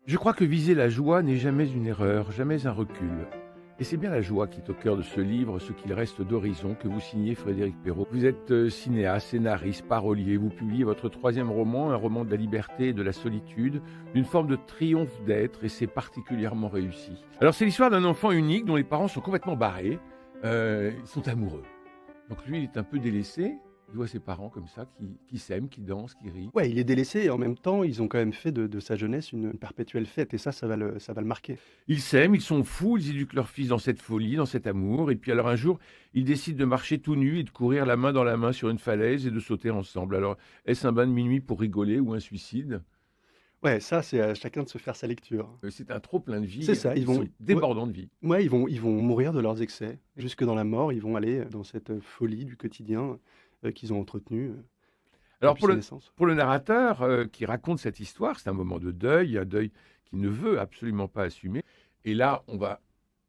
Je crois que viser la joie n'est jamais une erreur, jamais un recul. Et c'est bien la joie qui est au cœur de ce livre, Ce qu'il reste d'horizon, que vous signez Frédéric Perrault. Vous êtes cinéaste, scénariste, parolier. Vous publiez votre troisième roman, un roman de la liberté et de la solitude, d'une forme de triomphe d'être, et c'est particulièrement réussi. Alors c'est l'histoire d'un enfant unique dont les parents sont complètement barrés. Ils sont amoureux. Donc lui, il est un peu délaissé. Il voit ses parents comme ça, qui s'aiment, qui dansent, qui rient. Ouais, il est délaissé et en même temps, ils ont quand même fait de sa jeunesse une perpétuelle fête et ça va le marquer. Ils s'aiment, ils sont fous, ils éduquent leur fils dans cette folie, dans cet amour. Et puis alors un jour, ils décident de marcher tout nus et de courir la main dans la main sur une falaise et de sauter ensemble. Alors, est-ce un bain de minuit pour rigoler ou un suicide? Ouais, ça, c'est à chacun de se faire sa lecture. C'est un trop plein de C'est vie. ça, Ils sont ouais, débordants de vie. ouais, ils vont mourir de leurs excès. Jusque dans la mort, ils vont aller dans cette folie du quotidien qu'ils ont entretenue Alors depuis sa naissance. pour le narrateur qui raconte cette histoire, c'est un moment de deuil, un deuil qu'il ne veut absolument pas assumer. Et là, on va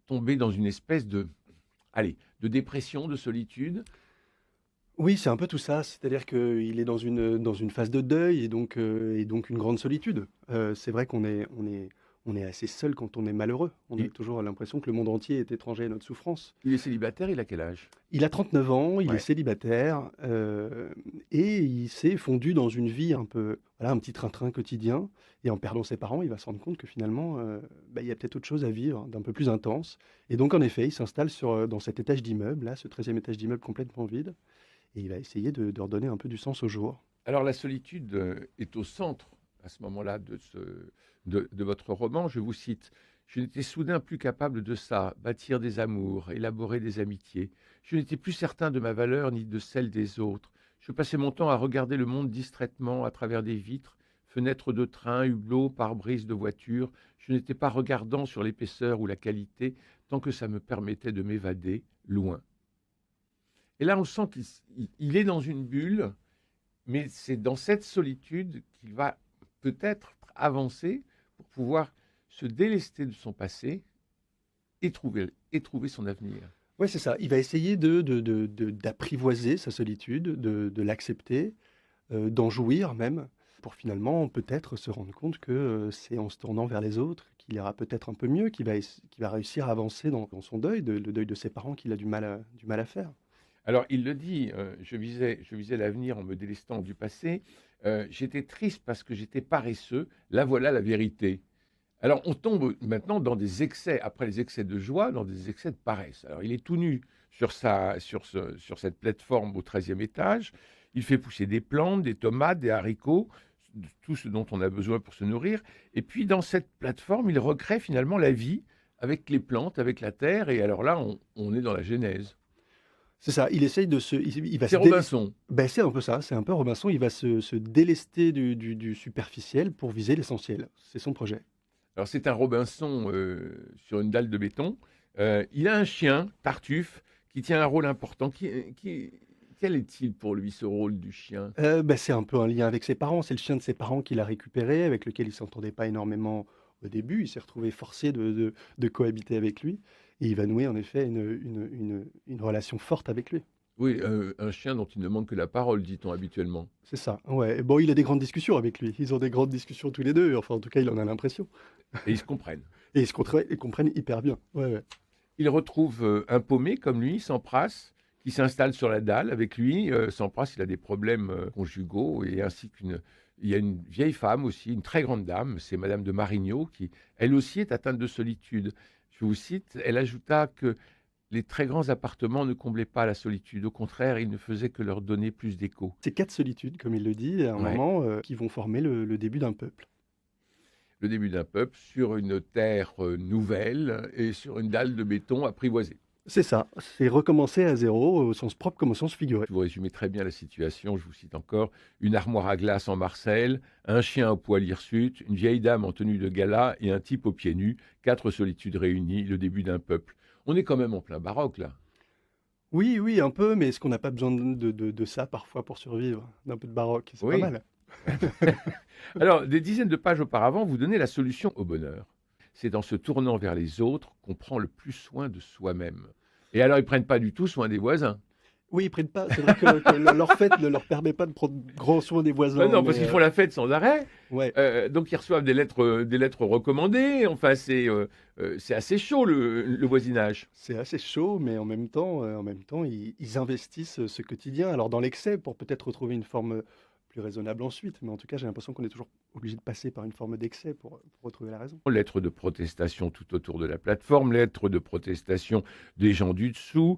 tomber dans une espèce de dépression, de solitude. Oui, c'est un peu tout ça. C'est-à-dire qu'il est dans une phase de deuil et donc une grande solitude. C'est vrai qu'on est assez seul quand on est malheureux. On a Il, toujours l'impression que le monde entier est étranger à notre souffrance. il est célibataire, il a quel âge? Il a 39 ans, il est Ouais. célibataire, et il s'est fondu dans une vie un peu, voilà, un petit train-train quotidien. Et en perdant ses parents, il va se rendre compte que finalement, il y a peut-être autre chose à vivre, d'un peu plus intense. Et donc, en effet, il s'installe dans cet étage d'immeuble, là, ce 13e étage d'immeuble complètement vide, et il va essayer de redonner un peu du sens au jour. Alors la solitude est au centre à ce moment-là de votre roman. Je vous cite: Je n'étais soudain plus capable de ça, bâtir des amours, élaborer des amitiés. Je n'étais plus certain de ma valeur ni de celle des autres. Je passais mon temps à regarder le monde distraitement à travers des vitres, fenêtres de train, hublots, pare-brise de voiture. Je n'étais pas regardant sur l'épaisseur ou la qualité, tant que ça me permettait de m'évader loin. Et là, on sent qu'il est dans une bulle, mais c'est dans cette solitude qu'il va peut-être avancer pour pouvoir se délester de son passé et trouver son avenir. Ouais, c'est ça. Il va essayer d'apprivoiser sa solitude, de l'accepter, d'en jouir même, pour finalement peut-être se rendre compte que c'est en se tournant vers les autres qu'il ira peut-être un peu mieux, qu'il va réussir à avancer dans son deuil, le deuil de ses parents qu'il a du mal à faire. Alors, il le dit, je visais l'avenir en me délestant du passé. J'étais triste parce que j'étais paresseux. Là, voilà la vérité. Alors, on tombe maintenant dans des excès, après les excès de joie, dans des excès de paresse. Alors, il est tout nu sur cette plateforme au 13e étage. Il fait pousser des plantes, des tomates, des haricots, tout ce dont on a besoin pour se nourrir. Et puis, dans cette plateforme, il recrée finalement la vie avec les plantes, avec la terre. Et alors là, on est dans la genèse. C'est ça, il essaye il va C'est se délester. Robinson. Ben, c'est un peu ça, c'est un peu Robinson, il va se délester du superficiel pour viser l'essentiel. C'est son projet. Alors, c'est un Robinson sur une dalle de béton. Il a un chien, Tartuffe, qui tient un rôle important. Quel est-il pour lui, ce rôle du chien? C'est un peu un lien avec ses parents. C'est le chien de ses parents qu'il a récupéré, avec lequel il s'entendait pas énormément au début. Il s'est retrouvé forcé de cohabiter avec lui et il va nouer en effet une relation forte avec lui. Oui, un chien dont il ne manque que la parole, dit-on habituellement. C'est ça, ouais. Bon, il a des grandes discussions avec lui. Ils ont des grandes discussions tous les 2. Enfin, en tout cas, il en a l'impression. Et ils se comprennent. Et ils comprennent hyper bien. Ouais, ouais. Il retrouve un paumé comme lui, Sampras, qui s'installe sur la dalle avec lui. Sampras, il a des problèmes conjugaux, et ainsi il y a une vieille femme aussi, une très grande dame, c'est Madame de Marigno, qui elle aussi est atteinte de solitude. Je vous cite, elle ajouta que les très grands appartements ne comblaient pas la solitude. Au contraire, ils ne faisaient que leur donner plus d'écho. C'est 4 solitudes, comme il le dit, à un Ouais. moment, qui vont former le début d'un peuple. Le début d'un peuple sur une terre nouvelle et sur une dalle de béton apprivoisée. C'est ça, c'est recommencer à zéro, au sens propre comme au sens figuré. Vous résumez très bien la situation, je vous cite encore: une armoire à glace en marcelle, un chien au poil hirsute, une vieille dame en tenue de gala et un type aux pieds nus, 4 solitudes réunies, le début d'un peuple. On est quand même en plein baroque, là. Oui, oui, un peu, mais est-ce qu'on n'a pas besoin de ça parfois pour survivre? D'un peu de baroque, c'est pas Oui. mal. Alors, des dizaines de pages auparavant, vous donnez la solution au bonheur. C'est en se tournant vers les autres qu'on prend le plus soin de soi-même. Et alors, ils prennent pas du tout soin des voisins. Oui, ils prennent pas c'est vrai que leur fête ne leur permet pas de prendre grand soin des Ouais, voisins, non, parce mais qu'ils font la fête sans arrêt. ouais. Donc ils reçoivent des lettres recommandées. Enfin, c'est assez chaud le voisinage. C'est assez chaud, mais en même temps, ils investissent, ce quotidien. Alors dans l'excès pour peut-être retrouver une forme, plus raisonnable ensuite, mais en tout cas, j'ai l'impression qu'on est toujours obligé de passer par une forme d'excès pour retrouver la raison. Lettres de protestation tout autour de la plateforme, lettres de protestation des gens du dessous.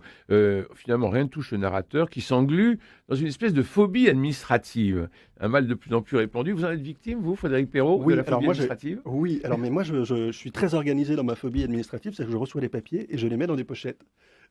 Finalement, rien ne touche le narrateur qui s'englue dans une espèce de phobie administrative. Un mal de plus en plus répandu. Vous en êtes victime, vous, Frédéric Perrault, de Oui, la alors phobie moi administrative? oui, alors mais moi je suis très organisé dans ma phobie administrative, c'est-à-dire que je reçois les papiers et je les mets dans des pochettes,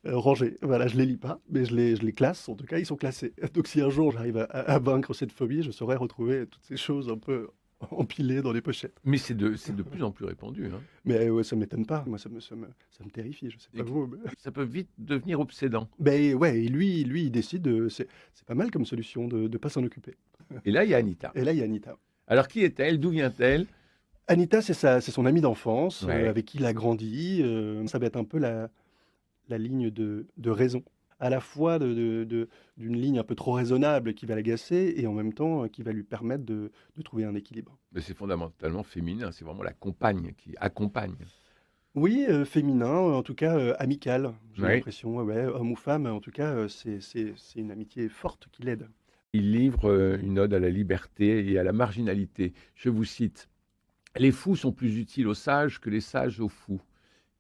rangées. Voilà, je les lis pas, mais je les classe, en tout cas, ils sont classés. Donc si un jour j'arrive à vaincre cette phobie, je saurais retrouver toutes ces choses un peu empilées dans des pochettes. Mais c'est de plus en plus répandu, hein. Mais ouais, ça m'étonne pas. Moi, ça me terrifie, je sais pas Et vous, mais ça peut vite devenir obsédant. beh, ouais et lui, il décide, c'est pas mal comme solution de pas s'en occuper. Et là, il y a Anita. Et là, il y a Anita. Alors, qui est-elle? D'où vient-elle? Anita, c'est son amie d'enfance, Ouais. avec qui il a grandi, ça va être un peu la ligne de raison. À la fois d'une ligne un peu trop raisonnable qui va l'agacer et en même temps, qui va lui permettre de trouver un équilibre. Mais c'est fondamentalement féminin, c'est vraiment la compagne qui accompagne. Oui, féminin, en tout cas, amical, j'ai Oui. l'impression, ouais, ouais, homme ou femme, en tout cas, c'est une amitié forte qui l'aide. Il livre une ode à la liberté et à la marginalité. Je vous cite: Les fous sont plus utiles aux sages que les sages aux fous.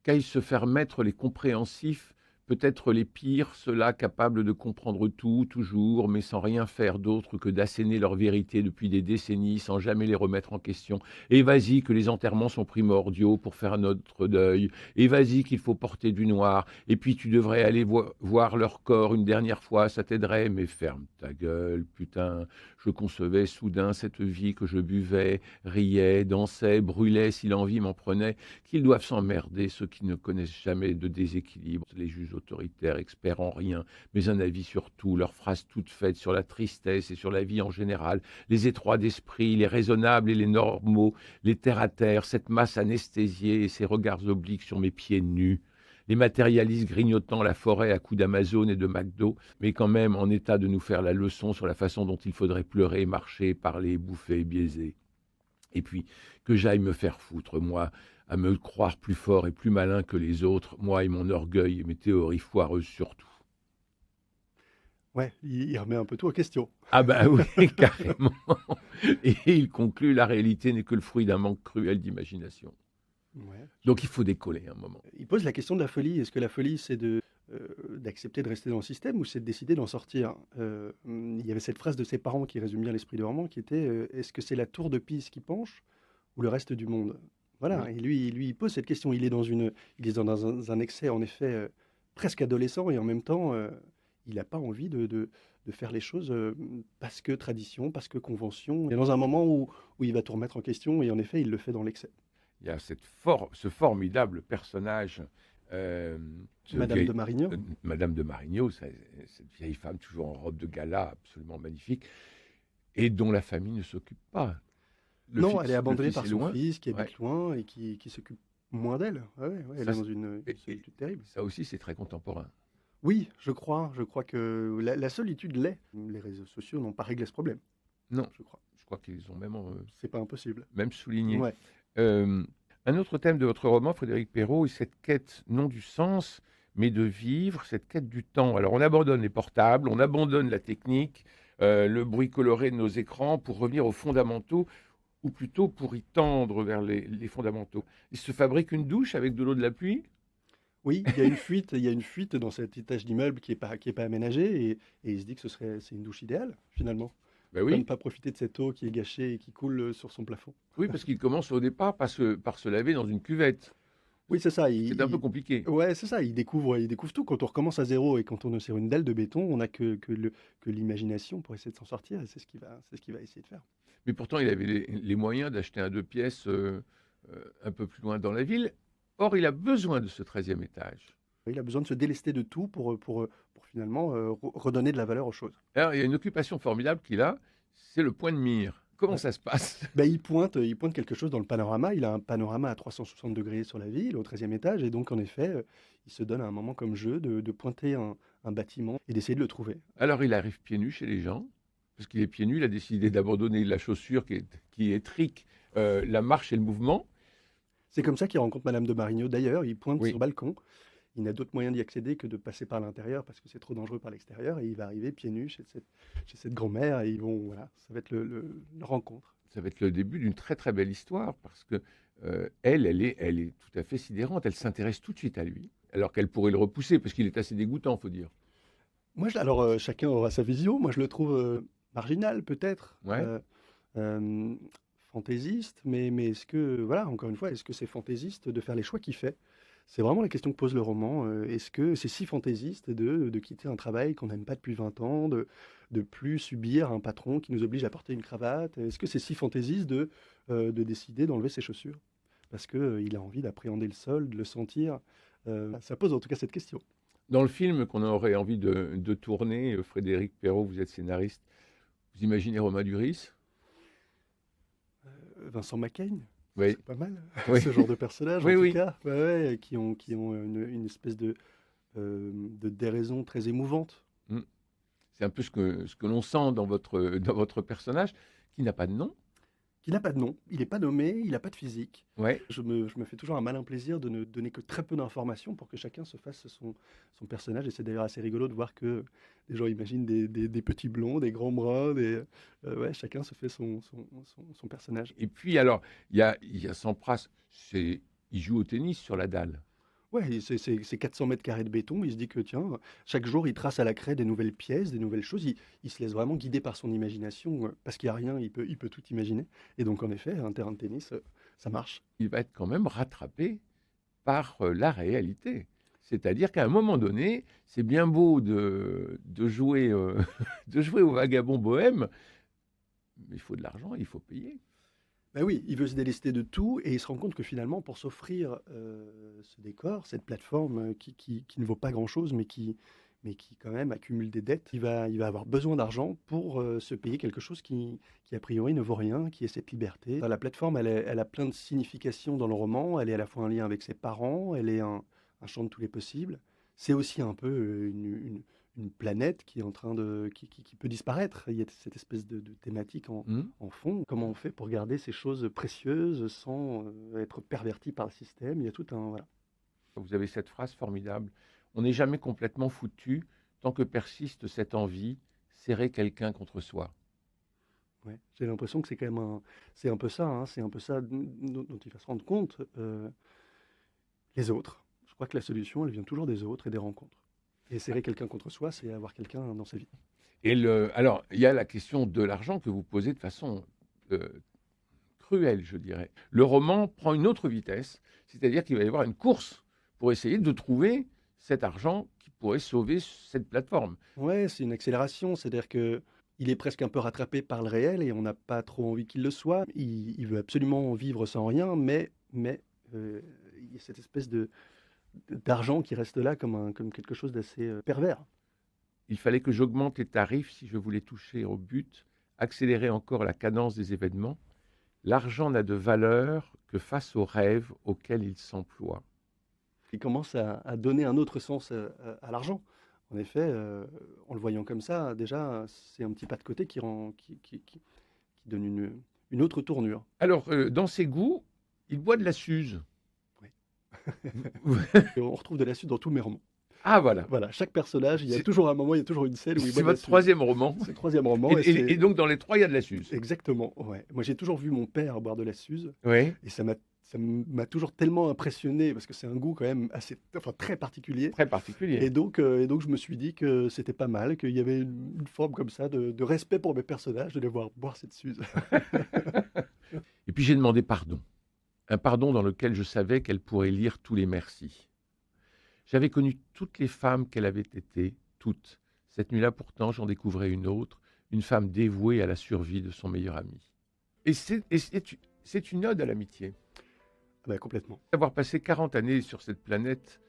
Qu'aillent se faire mettre les compréhensifs, peut-être les pires, ceux-là capables de comprendre tout, toujours, mais sans rien faire d'autre que d'asséner leur vérité depuis des décennies, sans jamais les remettre en question. Et vas-y que les enterrements sont primordiaux pour faire notre deuil. Et vas-y qu'il faut porter du noir. Et puis tu devrais aller voir leur corps une dernière fois, ça t'aiderait. Mais ferme ta gueule, putain. Je concevais soudain cette vie que je buvais, riais, dansais, brûlais si l'envie m'en prenait. Qu'ils doivent s'emmerder, ceux qui ne connaissent jamais de déséquilibre, les juges autoritaires, experts en rien, mais un avis sur tout, leurs phrases toutes faites sur la tristesse et sur la vie en général, les étroits d'esprit, les raisonnables et les normaux, les terre-à-terre, cette masse anesthésiée et ces regards obliques sur mes pieds nus. Les matérialistes grignotant la forêt à coups d'Amazon et de McDo, mais quand même en état de nous faire la leçon sur la façon dont il faudrait pleurer, marcher, parler, bouffer, biaiser. Et puis, que j'aille me faire foutre, moi, à me croire plus fort et plus malin que les autres, moi et mon orgueil et mes théories foireuses surtout. Ouais, il remet un peu tout en question. Ah bah oui, carrément. Et il conclut, la réalité n'est que le fruit d'un manque cruel d'imagination. Ouais. Donc il faut décoller un moment. Il pose la question de la folie. Est-ce que la folie, c'est d'accepter de rester dans le système ou c'est de décider d'en sortir? Il y avait cette phrase de ses parents qui résume bien l'esprit de roman qui était, «Est-ce que c'est la tour de Pise qui penche ou le reste du monde?» Voilà Oui. et lui, il pose cette question. Il est dans un excès en effet, presque adolescent et en même temps, il n'a pas envie de faire les choses, parce que tradition, parce que convention. Il est dans un moment où il va tout remettre en question et en effet, il le fait dans l'excès. Il y a ce formidable personnage, euh, ce Madame de Marignan? Madame de Marignan, cette vieille femme toujours en robe de gala, absolument magnifique, et dont la famille ne s'occupe pas. Non, elle est Le abandonnée fils par est son loin. fils qui Ouais. habite loin et qui s'occupe moins d'elle. Ouais, ouais, elle Ça, est dans une et solitude terrible. ça aussi, c'est très contemporain. Oui, je crois que la solitude l'est. Les réseaux sociaux n'ont pas réglé ce problème, Non, je crois. je crois qu'ils ont C'est pas impossible. même souligné. Ouais. Euh, un autre thème de votre roman, Frédéric Perrault, est cette quête non du sens, mais de vivre, cette quête du temps. Alors on abandonne les portables, on abandonne la technique, le bruit coloré de nos écrans pour revenir aux fondamentaux, ou plutôt pour y tendre vers les fondamentaux. Il se fabrique une douche avec de l'eau de la pluie. Oui, il y a une fuite dans cet étage d'immeuble qui est pas aménagé et il se dit que c'est une douche idéale, finalement. Ben Pourquoi ne oui, pas profiter de cette eau qui est gâchée et qui coule sur son plafond? oui, parce qu'il commence au départ par se laver dans une cuvette. Oui, c'est ça. C'est un peu compliqué. Ouais, c'est ça. Il découvre tout. Quand on recommence à zéro et quand on est sur une dalle de béton, on n'a que l'imagination pour essayer de s'en sortir et c'est ce qu'il va essayer de faire. Mais pourtant, il avait les moyens d'acheter un deux pièces un peu plus loin dans la ville. Or, il a besoin de ce 13e étage. Il a besoin de se délester de tout pour finalement redonner de la valeur aux choses. Alors, il y a une occupation formidable qu'il a, c'est le point de mire. Comment Ouais. ça se passe? Bah, il pointe quelque chose dans le panorama. Il a un panorama à 360 degrés sur la ville, au 13e étage et donc en effet, il se donne à un moment comme jeu de pointer un bâtiment et d'essayer de le trouver. Alors il arrive pieds nus chez les gens, parce qu'il est pieds nus, il a décidé d'abandonner la chaussure qui est trique, la marche et le mouvement. C'est comme ça qu'il rencontre madame de Marigneau. D'ailleurs, il pointe Oui, sur le balcon. Il n'a d'autre moyen d'y accéder que de passer par l'intérieur parce que c'est trop dangereux par l'extérieur et il va arriver pieds nus chez cette grand-mère et ils vont voilà, ça va être une rencontre. ça va être le début d'une très très belle histoire, parce que elle est tout à fait sidérante, elle s'intéresse tout de suite à lui, alors qu'elle pourrait le repousser, parce qu'il est assez dégoûtant, faut dire. Alors, chacun aura sa vision. Moi, je le trouve, marginal peut-être, Ouais. hem, fantaisiste, mais est-ce que voilà, encore une fois, est-ce que c'est fantaisiste de faire les choix qu'il fait? C'est vraiment la question que pose le roman, est-ce que c'est si fantaisiste de quitter un travail qu'on n'aime pas depuis 20 ans, de plus subir un patron qui nous oblige à porter une cravate? Est-ce que c'est si fantaisiste de décider d'enlever ses chaussures? Parce que, il a envie d'appréhender le sol, de le sentir, ça pose en tout cas cette question. Dans le film qu'on aurait envie de tourner, Frédéric Perrault, vous êtes scénariste, vous imaginez Romain Duris? Vincent Macaigne, Oui, c'est pas mal, oui, ce genre de personnage en oui, tout oui. cas, ouais, ouais, qui ont une espèce de déraison très émouvante. Mm. C'est un peu ce que l'on sent dans votre personnage, qui n'a pas de nom. Qui n'a pas de nom, il n'est pas nommé, il n'a pas de physique. Ouais. Je me fais toujours un malin plaisir de ne donner que très peu d'informations pour que chacun se fasse son personnage. Et c'est d'ailleurs assez rigolo de voir que des gens imaginent des petits blonds, des grands bruns, ouais, chacun se fait son personnage. Et puis alors, il y a Sampras, il joue au tennis sur la dalle. Ouais, c'est 400 mètres carrés de béton. Il se dit que, tiens, chaque jour, il trace à la craie des nouvelles pièces, des nouvelles choses. Il se laisse vraiment guider par son imagination, parce qu'il n'y a rien, il peut tout imaginer. Et donc, en effet, un terrain de tennis, ça marche. Il va être quand même rattrapé par la réalité. C'est-à-dire qu'à un moment donné, c'est bien beau de jouer, de jouer au vagabond bohème, mais il faut de l'argent, il faut payer. Ben oui, il veut se délester de tout et il se rend compte que finalement, pour s'offrir ce décor, cette plateforme qui ne vaut pas grand-chose, mais qui quand même accumule des dettes, il va avoir besoin d'argent pour se payer quelque chose qui a priori ne vaut rien, qui est cette liberté. Enfin, la plateforme, elle a plein de significations dans le roman. Elle est à la fois un lien avec ses parents, elle est un champ de tous les possibles. C'est aussi un peu une planète qui est en train qui peut disparaître. Il y a cette espèce de thématique Hmm. en fond. Comment on fait pour garder ces choses précieuses sans être perverti par le système? Il y a tout un... Voilà. Vous avez cette phrase formidable. On n'est jamais complètement foutu tant que persiste cette envie, serrer quelqu'un contre soi. Ouais. J'ai l'impression que c'est quand même c'est un peu ça, hein, c'est un peu ça dont il va se rendre compte. Les autres. Je crois que la solution, elle vient toujours des autres et des rencontres. Et serrer quelqu'un contre soi, c'est avoir quelqu'un dans sa vie. Alors, il y a la question de l'argent que vous posez de façon euh, cruelle, je dirais. Le roman prend une autre vitesse, c'est-à-dire qu'il va y avoir une course pour essayer de trouver cet argent qui pourrait sauver cette plateforme. Ouais, c'est une accélération, c'est-à-dire que il est presque un peu rattrapé par le réel et on n'a pas trop envie qu'il le soit. Il veut absolument vivre sans rien, mais il y a cette espèce d'argent qui reste là comme quelque chose d'assez pervers. Il fallait que j'augmente les tarifs si je voulais toucher au but, accélérer encore la cadence des événements. L'argent n'a de valeur que face aux rêves auxquels il s'emploie. Il commence à donner un autre sens à l'argent. En effet, en le voyant comme ça, déjà, c'est un petit pas de côté qui donne une autre tournure. Alors, dans ses goûts, il boit de la suze. Oui. Vous- Et on retrouve de la suite dans tous mes romans. Ah voilà, Voilà, chaque personnage, il y a c'est toujours un moment, il y a toujours une scène où il boit c'est de la votre suze. troisième roman. C'est le troisième roman et Et c'est donc dans les trois, il y a de la suze. exactement, ouais. Moi, j'ai toujours vu mon père boire de la suze Oui, et ça m'a toujours tellement impressionné parce que c'est un goût quand même enfin, très particulier. très particulier. Et donc, je me suis dit que c'était pas mal, qu'il y avait une forme comme ça de respect pour mes personnages, de les voir boire cette suze. Et puis j'ai demandé pardon. Un pardon dans lequel je savais qu'elle pourrait lire tous les merci. J'avais connu toutes les femmes qu'elle avait été, toutes. Cette nuit-là, pourtant, j'en découvrais une autre, une femme dévouée à la survie de son meilleur ami. C'est une ode à l'amitié. Ah bah, complètement. Avoir passé 40 années sur cette planète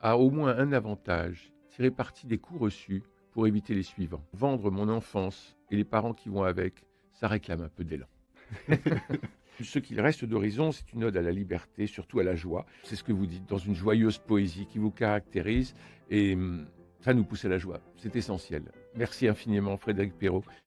a au moins un avantage, tirer parti des coups reçus pour éviter les suivants. Vendre mon enfance et les parents qui vont avec, ça réclame un peu d'élan. Ce qu'il reste d'Horizon, c'est une ode à la liberté, surtout à la joie. C'est ce que vous dites, dans une joyeuse poésie qui vous caractérise et ça nous pousse à la joie. C'est essentiel. Merci infiniment, Frédéric Perrault.